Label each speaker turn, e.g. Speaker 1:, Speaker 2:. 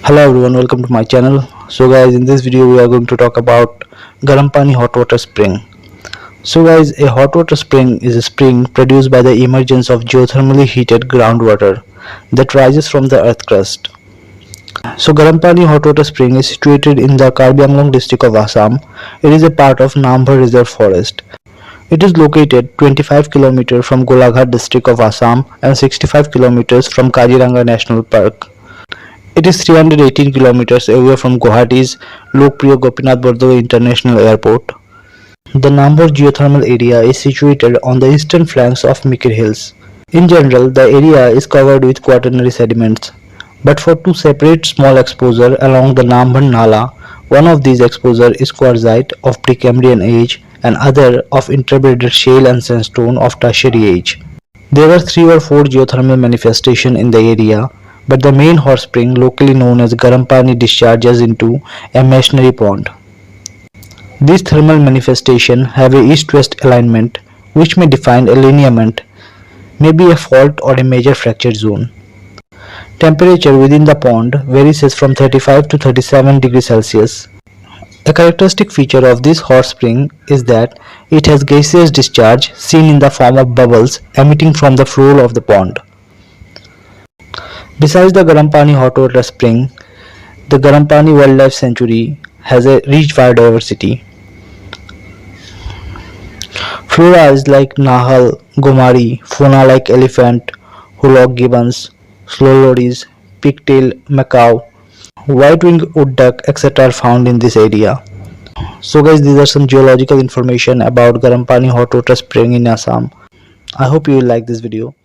Speaker 1: Hello everyone, welcome to my channel. So guys, in this video we are going to talk about Garampani hot water spring. So guys, a hot water spring is a spring produced by the emergence of geothermally heated groundwater that rises from the earth crust. So Garampani hot water spring is situated in the Karbianglong district of Assam. It is a part of Nambor Reserve Forest. It is located 25 km from Guwahati district of Assam and 65 km from Kaziranga National Park. It is 318 kilometers away from Guwahati's Lokpriya Gopinath Bardoloi International Airport. The Nambor geothermal area is situated on the eastern flanks of Mikir Hills. In general, the area is covered with quaternary sediments, but for two separate small exposures along the Nambor Nala, one of these exposures is quartzite of Precambrian age and other of interbedded shale and sandstone of Tertiary age. There are 3 or 4 geothermal manifestations in the area, but the main hot spring, locally known as Garampani, discharges into a masonry pond. These thermal manifestations have a east-west alignment, which may define a lineament, maybe a fault or a major fracture zone. Temperature within the pond varies from 35 to 37 degrees Celsius. A characteristic feature of this hot spring is that it has gaseous discharge seen in the form of bubbles emitting from the floor of the pond. Besides the Garampani hot water spring, the Garampani Wildlife Sanctuary has a rich biodiversity. Flora is like Nahor, gomari, fauna like elephant, Hoolook gibbons, slow lorries, pigtail macaque, white-winged wood duck, etc. are found in this area. So guys, these are some geological information about Garampani hot water spring in Assam. I hope you will like this video.